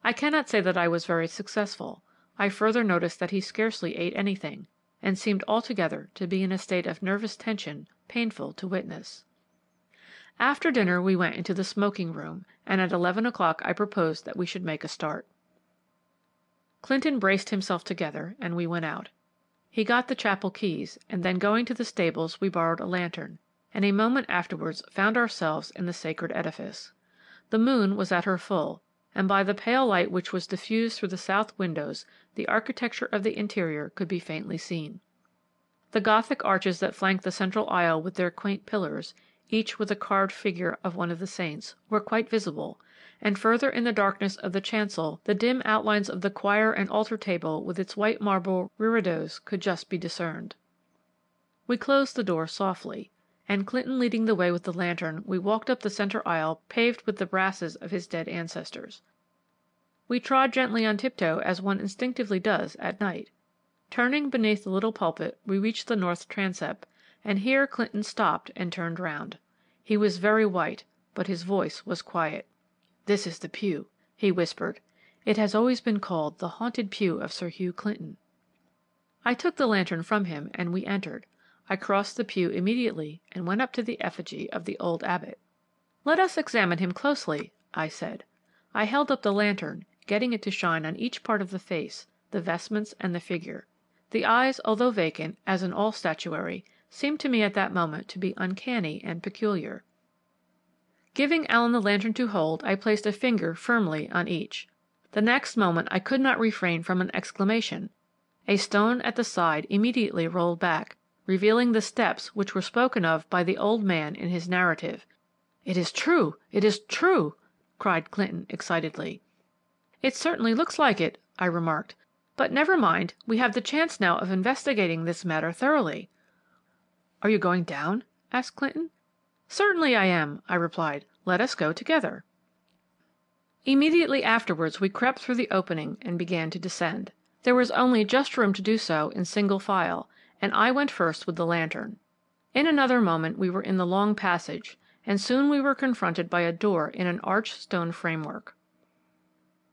I cannot say that I was very successful. I further noticed that he scarcely ate anything, and seemed altogether to be in a state of nervous tension painful to witness. After dinner we went into the smoking room, and at 11 o'clock I proposed that we should make a start. Clinton braced himself together, and we went out. He got the chapel keys, and then going to the stables we borrowed a lantern, and a moment afterwards found ourselves in the sacred edifice. The moon was at her full, and by the pale light which was diffused through the south windows the architecture of the interior could be faintly seen. The Gothic arches that flanked the central aisle with their quaint pillars, each with a carved figure of one of the saints, were quite visible, and further in the darkness of the chancel the dim outlines of the choir and altar table with its white marble reredos could just be discerned. We closed the door softly, and Clinton leading the way with the lantern, we walked up the centre aisle paved with the brasses of his dead ancestors. We trod gently on tiptoe as one instinctively does at night. Turning beneath the little pulpit, we reached the north transept, and here Clinton stopped and turned round. He was very white, but his voice was quiet. "This is the pew," he whispered. "It has always been called the haunted pew of Sir Hugh Clinton." I took the lantern from him, and we entered. I crossed the pew immediately and went up to the effigy of the old abbot. "Let us examine him closely," I said. I held up the lantern, getting it to shine on each part of the face, the vestments and the figure. The eyes, although vacant, as in all statuary, seemed to me at that moment to be uncanny and peculiar. Giving Allen the lantern to hold, I placed a finger firmly on each. The next moment I could not refrain from an exclamation. A stone at the side immediately rolled back, revealing the steps which were spoken of by the old man in his narrative. "It is true! It is true!" cried Clinton excitedly. "It certainly looks like it," I remarked. "But never mind, we have the chance now of investigating this matter thoroughly." "Are you going down?" asked Clinton. "Certainly I am," I replied. "Let us go together." Immediately afterwards we crept through the opening and began to descend. There was only just room to do so in single file, and I went first with the lantern. In another moment we were in the long passage, and soon we were confronted by a door in an arched stone framework.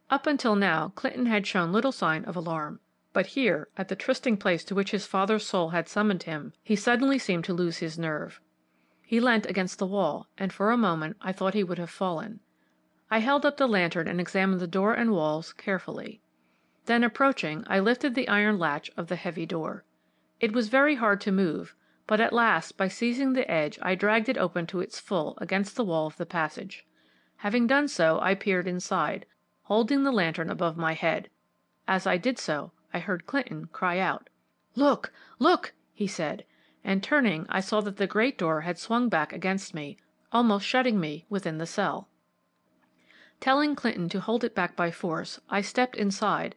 Up until now Clinton had shown little sign of alarm, but here, at the trysting place to which his father's soul had summoned him, he suddenly seemed to lose his nerve. He leant against the wall, and for a moment I thought he would have fallen. I held up the lantern and examined the door and walls carefully. Then approaching, I lifted the iron latch of the heavy door. It was very hard to move, but at last by seizing the edge I dragged it open to its full against the wall of the passage. Having done so, I peered inside, holding the lantern above my head. As I did so, I heard Clinton cry out. "Look! Look!" he said, and turning I saw that the great door had swung back against me, almost shutting me within the cell. Telling Clinton to hold it back by force, I stepped inside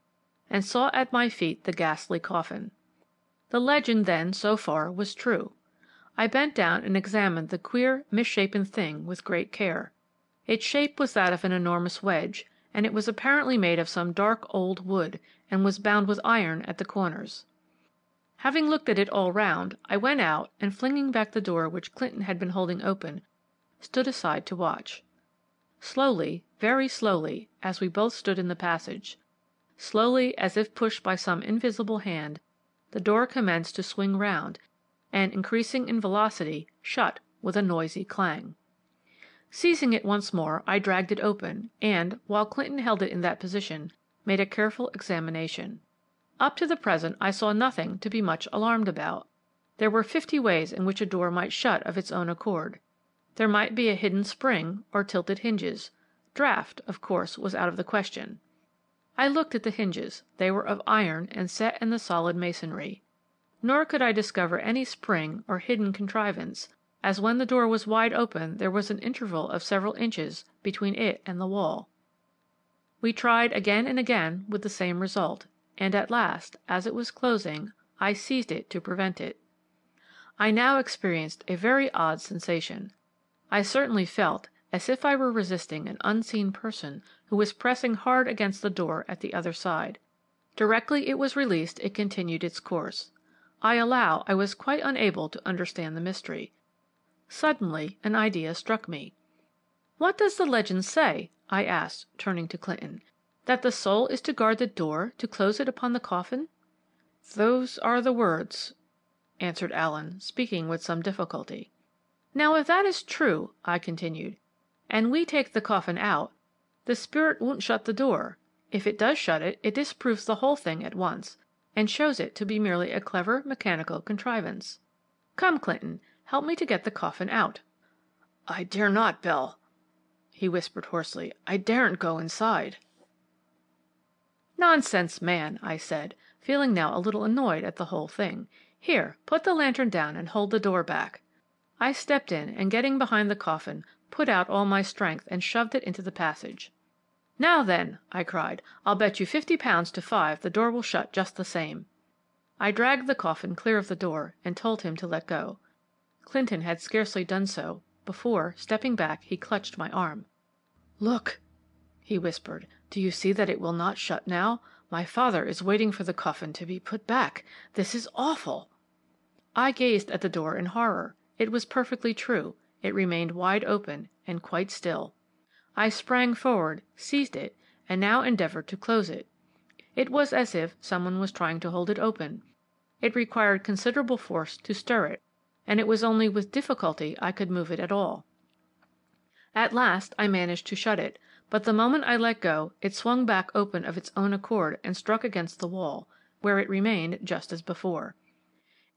and saw at my feet the ghastly coffin. The legend then, so far, was true. I bent down and examined the queer, misshapen thing with great care. Its shape was that of an enormous wedge, and it was apparently made of some dark old wood, and was bound with iron at the corners. Having looked at it all round, I went out and, flinging back the door which Clinton had been holding open, stood aside to watch. Slowly, very slowly, as we both stood in the passage, slowly as if pushed by some invisible hand, the door commenced to swing round, and, increasing in velocity, shut with a noisy clang. Seizing it once more, I dragged it open, and, while Clinton held it in that position, made a careful examination. Up to the present I saw nothing to be much alarmed about. There were 50 ways in which a door might shut of its own accord. There might be a hidden spring or tilted hinges. Draught, of course, was out of the question. I looked at the hinges. They were of iron and set in the solid masonry. Nor could I discover any spring or hidden contrivance, as when the door was wide open there was an interval of several inches between it and the wall. We tried again and again with the same result, and at last, as it was closing, I seized it to prevent it. I now experienced a very odd sensation. I certainly felt as if I were resisting an unseen person who was pressing hard against the door at the other side. Directly it was released it continued its course. I allow I was quite unable to understand the mystery. Suddenly an idea struck me. "What does the legend say?" I asked, turning to Clinton. That the soul is to guard the door, to close it upon the coffin? Those are the words, answered Allen, speaking with some difficulty. Now, if that is true, I continued, and we take the coffin out, the spirit won't shut the door. If it does shut it, it disproves the whole thing at once, and shows it to be merely a clever mechanical contrivance. Come, Clinton, help me to get the coffin out. I dare not, Belle, he whispered hoarsely. I daren't go inside. Nonsense, man, I said, feeling now a little annoyed at the whole thing. Here, put the lantern down and hold the door back. I stepped in and, getting behind the coffin, put out all my strength and shoved it into the passage. Now then, I cried, I'll bet you £50 to 5 the door will shut just the same. I dragged the coffin clear of the door and told him to let go. Clinton had scarcely done so before, stepping back, he clutched my arm. Look, he whispered. Do you see that it will not shut now? My father is waiting for the coffin to be put back. This is awful. I gazed at the door in horror. It was perfectly true. It remained wide open and quite still. I sprang forward, seized it, and now endeavored to close it. It was as if someone was trying to hold it open. It required considerable force to stir it, and it was only with difficulty I could move it at all. At last I managed to shut it, but the moment I let go, it swung back open of its own accord and struck against the wall, where it remained just as before.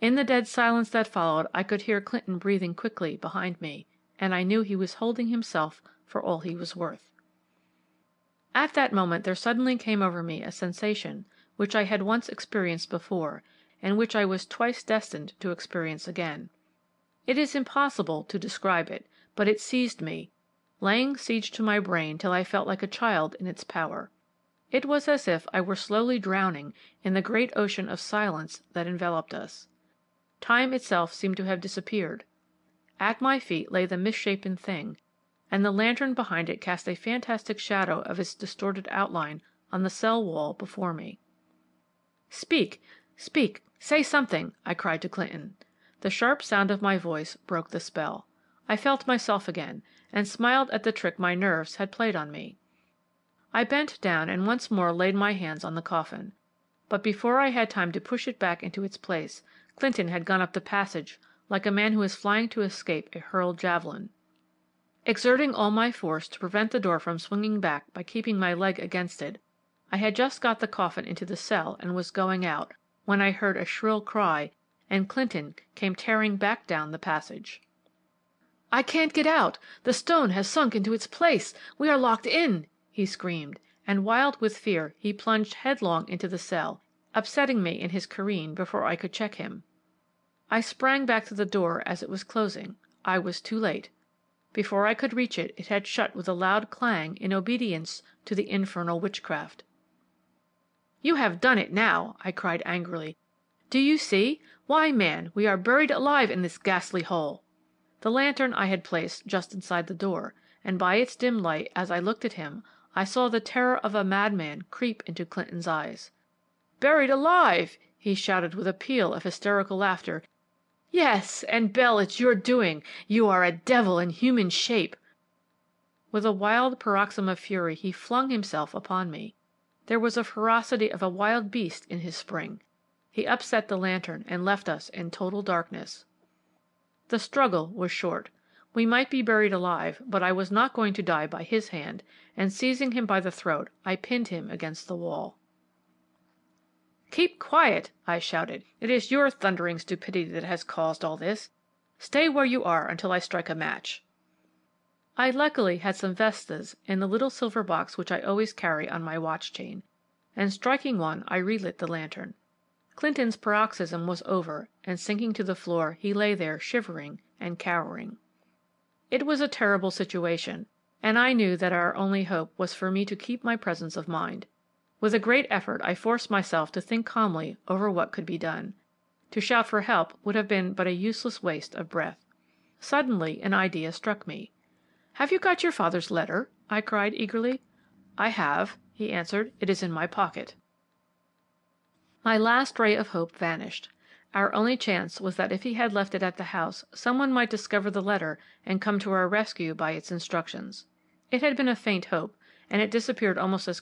In the dead silence that followed, I could hear Clinton breathing quickly behind me, and I knew he was holding himself for all he was worth. At that moment there suddenly came over me a sensation which I had once experienced before, and which I was twice destined to experience again. It is impossible to describe it, but it seized me, laying siege to my brain till I felt like a child in its power. It was as if I were slowly drowning in the great ocean of silence that enveloped us. Time itself seemed to have disappeared. At my feet lay the misshapen thing, and the lantern behind it cast a fantastic shadow of its distorted outline on the cell wall before me. Speak! Speak! Say something! I cried to Clinton. The sharp sound of my voice broke the spell. I felt myself again, and smiled at the trick my nerves had played on me. I bent down and once more laid my hands on the coffin. But before I had time to push it back into its place, Clinton had gone up the passage like a man who is flying to escape a hurled javelin. Exerting all my force to prevent the door from swinging back by keeping my leg against it, I had just got the coffin into the cell and was going out, when I heard a shrill cry, and Clinton came tearing back down the passage. I can't get out! The stone has sunk into its place! We are locked in! He screamed, and wild with fear he plunged headlong into the cell, upsetting me in his careen before I could check him. I sprang back to the door as it was closing. I was too late. Before I could reach it, it had shut with a loud clang in obedience to the infernal witchcraft. You have done it now, I cried angrily. Do you see? Why, man, we are buried alive in this ghastly hole. The lantern I had placed just inside the door, and by its dim light, as I looked at him, I saw the terror of a madman creep into Clinton's eyes. Buried alive! He shouted with a peal of hysterical laughter. Yes, and Belle, it's your doing. You are a devil in human shape. With a wild paroxysm of fury he flung himself upon me. There was a ferocity of a wild beast in his spring. He upset the lantern and left us in total darkness. The struggle was short. We might be buried alive, but I was not going to die by his hand, and seizing him by the throat, I pinned him against the wall. Keep quiet, I shouted. It is your thundering stupidity that has caused all this. Stay where you are until I strike a match. I luckily had some vestas in the little silver box which I always carry on my watch chain, and striking one, I relit the lantern. Clinton's paroxysm was over, and sinking to the floor, he lay there shivering and cowering. It was a terrible situation, and I knew that our only hope was for me to keep my presence of mind. With a great effort I forced myself to think calmly over what could be done. To shout for help would have been but a useless waste of breath. Suddenly an idea struck me. "Have you got your father's letter?" I cried eagerly. "I have," he answered. "It is in my pocket." My last ray of hope vanished. Our only chance was that if he had left it at the house, someone might discover the letter and come to our rescue by its instructions. It had been a faint hope, and it disappeared almost as